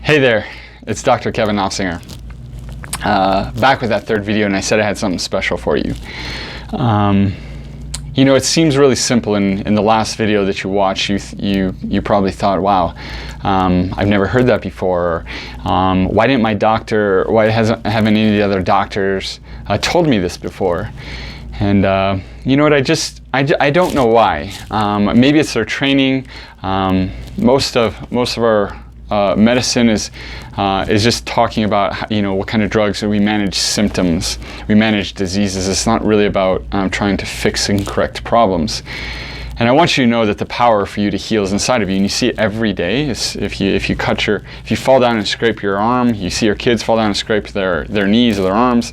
Hey there, it's Dr. Kevin Nofsinger. Back with that third video, and I said I had something special for you. You know, it seems really simple. In the last video that you watched, you probably thought, wow, I've never heard that before. Why didn't my doctor, why haven't any of the other doctors told me this before? And you know what, I don't know why. Maybe it's their training. Most of our medicine is just talking about, you know, what kind of drugs. We manage symptoms, we manage diseases. It's not really about trying to fix and correct problems. And I want you to know that the power for you to heal is inside of you, and you see it every day. If you fall down and scrape your arm, you see your kids fall down and scrape their knees or their arms.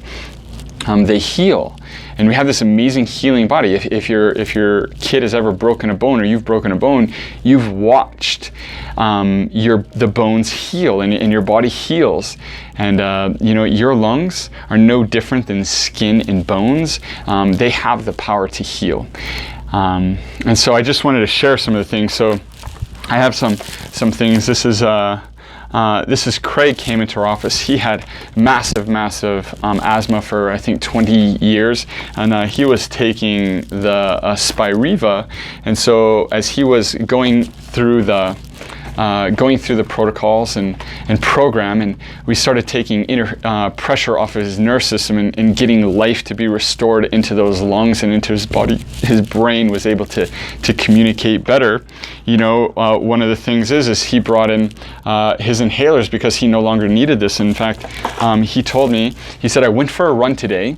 They heal, and we have this amazing healing body. If your kid has ever broken a bone, or you've broken a bone, you've watched the bones heal, and your body heals. And you know, your lungs are no different than skin and bones. They have the power to heal. And so I just wanted to share some of the things. So I have some things. This is Craig came into our office. He had massive asthma for I think 20 years, and he was taking the Spiriva. And so as he was going through the protocols and program, and we started taking pressure off of his nerve system and getting life to be restored into those lungs and into his body. His brain was able to communicate better. You know, one of the things is he brought in his inhalers because he no longer needed this. In fact, he told me, he said, I went for a run today,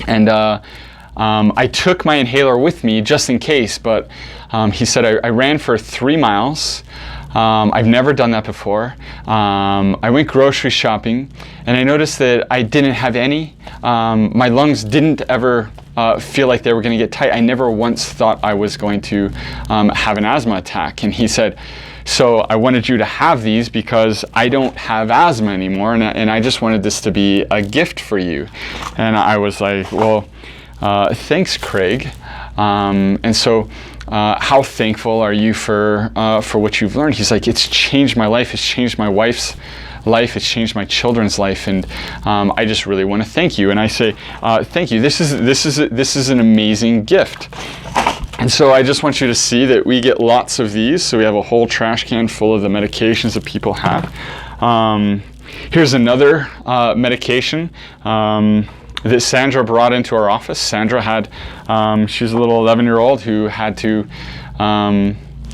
and I took my inhaler with me just in case, but he said, I ran for 3 miles. I've never done that before. I went grocery shopping, and I noticed that I didn't have any. My lungs didn't ever feel like they were going to get tight. I never once thought I was going to have an asthma attack. And he said, so I wanted you to have these because I don't have asthma anymore, and I just wanted this to be a gift for you. And I was like, well, thanks, Craig. And so how thankful are you for what you've learned? He's like, it's changed my life. It's changed my wife's life. It's changed my children's life. And I just really want to thank you. And I say, thank you. This is an amazing gift. And so I just want you to see that we get lots of these. So we have a whole trash can full of the medications that people have. Here's another medication that Sandra brought into our office. Sandra had, she's a little 11-year-old who had to,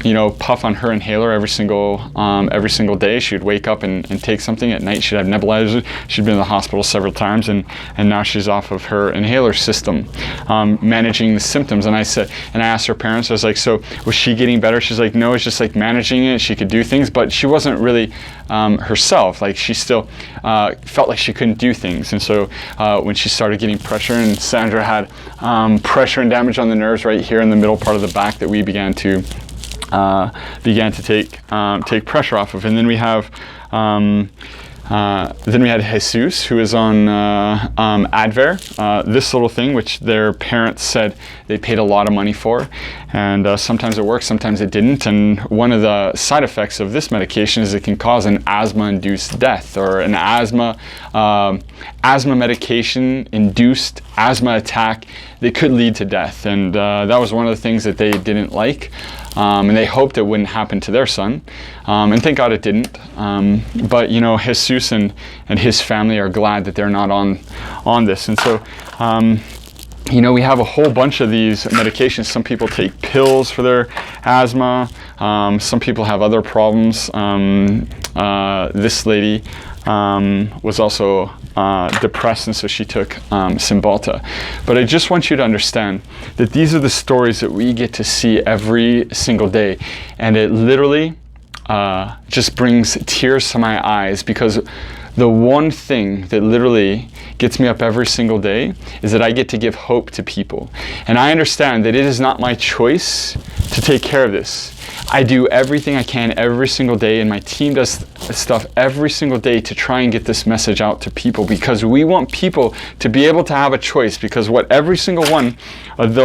you know, puff on her inhaler every single day. She would wake up and take something. At night she'd have nebulizers. She'd been in the hospital several times, and now she's off of her inhaler system, managing the symptoms. And I asked her parents, I was like, so was she getting better? She's like, no, it's just like managing it. She could do things, but she wasn't really herself. Like, she still felt like she couldn't do things. And so when she started getting pressure, and Sandra had pressure and damage on the nerves right here in the middle part of the back, that we began to take pressure off of. And then we have Jesus, who is on Advair, this little thing, which their parents said they paid a lot of money for, and sometimes it worked, sometimes it didn't. And one of the side effects of this medication is it can cause an asthma-induced death, or an asthma medication-induced asthma attack that could lead to death. And that was one of the things that they didn't like. And they hoped it wouldn't happen to their son, and thank God it didn't. But you know, Jesus and his family are glad that they're not on this. And so, you know, we have a whole bunch of these medications. Some people take pills for their asthma. Some people have other problems. This lady was also depressed, and so she took Cymbalta. But I just want you to understand that these are the stories that we get to see every single day, and it literally just brings tears to my eyes, because the one thing that literally gets me up every single day is that I get to give hope to people. And I understand that it is not my choice to take care of this. I do everything I can every single day, and my team does stuff every single day to try and get this message out to people, because we want people to be able to have a choice. Because what every single one of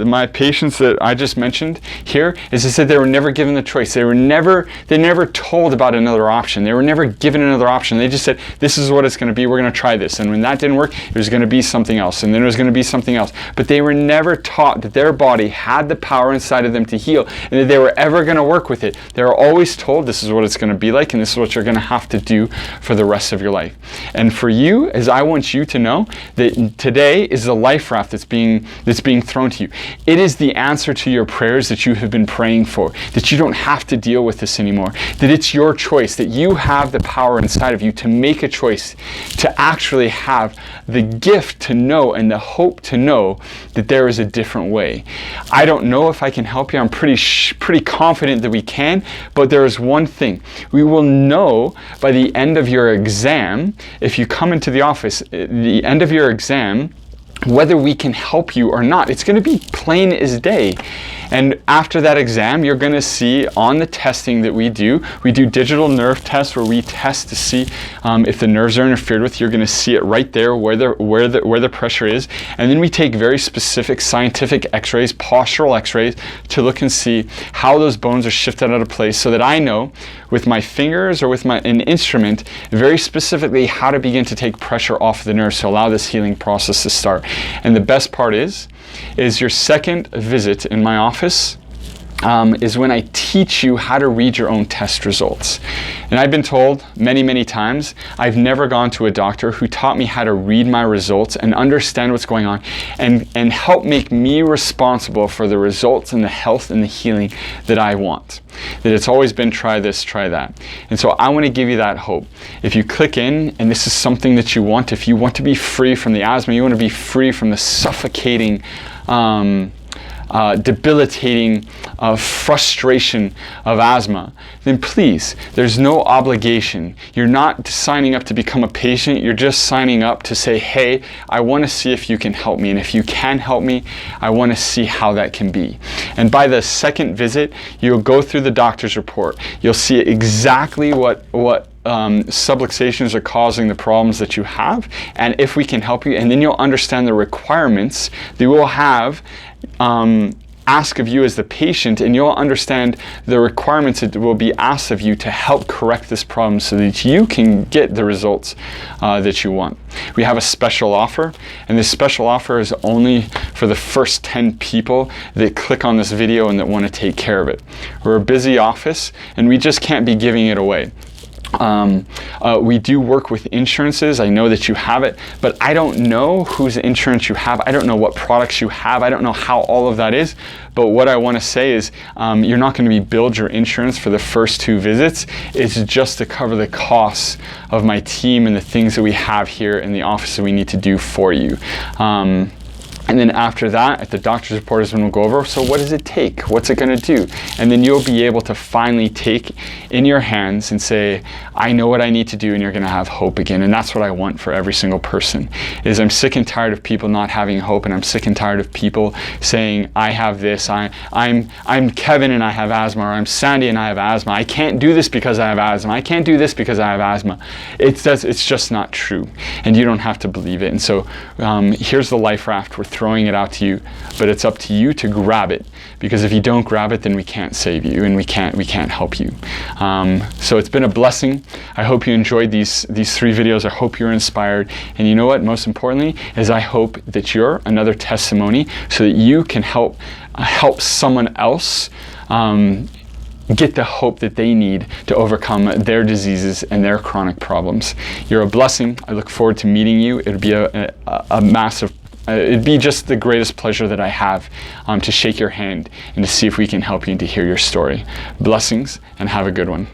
my patients that I just mentioned here is they said they were never given the choice. They never told about another option. They were never given another option. They just said, this is what it's going to be. We're going to try this. And when that didn't work, it was going to be something else. And then it was going to be something else. But they were never taught that their body had the power inside of them to heal, and that they were ever going to work with it. They were always told, this is what it's going to be like, and this is what you're going to have to do for the rest of your life. And for you, as I want you to know, that today is the life raft that's being thrown to you. It is the answer to your prayers that you have been praying for, that you don't have to deal with this anymore, that it's your choice, that you have the power inside of you to make a choice, to actually have the gift to know and the hope to know that there is a different way. I don't know if I can help you. I'm pretty confident that we can, but there is one thing. We will know by the end of your exam, if you come into the office, the end of your exam, whether we can help you or not. It's going to be plain as day. And after that exam, you're going to see on the testing that we do digital nerve tests where we test to see if the nerves are interfered with. You're going to see it right there where the pressure is. And then we take very specific scientific x-rays, postural x-rays, to look and see how those bones are shifted out of place, so that I know with my fingers or with an instrument very specifically how to begin to take pressure off the nerves to allow this healing process to start. And the best part is your second visit in my office is when I teach you how to read your own test results. And I've been told many, many times, I've never gone to a doctor who taught me how to read my results and understand what's going on and help make me responsible for the results and the health and the healing that I want. That it's always been try this, try that. And so I want to give you that hope. If you click in and this is something that you want, if you want to be free from the asthma, you want to be free from the suffocating, debilitating frustration of asthma, then please, there's no obligation. You're not signing up to become a patient. You're just signing up to say, hey, I want to see if you can help me. And if you can help me, I want to see how that can be. And by the second visit, you'll go through the doctor's report. You'll see exactly what subluxations are causing the problems that you have, and if we can help you, and then you'll understand the requirements that we'll have ask of you as the patient, and you'll understand the requirements that will be asked of you to help correct this problem so that you can get the results that you want. We have a special offer, and this special offer is only for the first 10 people that click on this video and that want to take care of it. We're a busy office, and we just can't be giving it away. We do work with insurances. I know that you have it, but I don't know whose insurance you have. I don't know what products you have. I don't know how all of that is. But what I want to say is you're not going to be billed your insurance for the first 2 visits. It's just to cover the costs of my team and the things that we have here in the office that we need to do for you. And then after that, at the doctor's report is when we'll go over, so what does it take? What's it going to do? And then you'll be able to finally take in your hands and say, I know what I need to do, and you're going to have hope again. And that's what I want for every single person, is I'm sick and tired of people not having hope, and I'm sick and tired of people saying, I have this, I'm Kevin and I have asthma, or I'm Sandy and I have asthma. I can't do this because I have asthma. I can't do this because I have asthma. It's just not true, and you don't have to believe it. And so here's the life raft. We're throwing it out to you, but it's up to you to grab it, because if you don't grab it, then we can't save you, and we can't help you. So it's been a blessing. I hope you enjoyed these 3 videos. I hope you're inspired, and you know what, most importantly, is I hope that you're another testimony so that you can help someone else get the hope that they need to overcome their diseases and their chronic problems. You're a blessing. I look forward to meeting you. It'd be a massive it'd be just the greatest pleasure that I have to shake your hand and to see if we can help you and to hear your story. Blessings, and have a good one.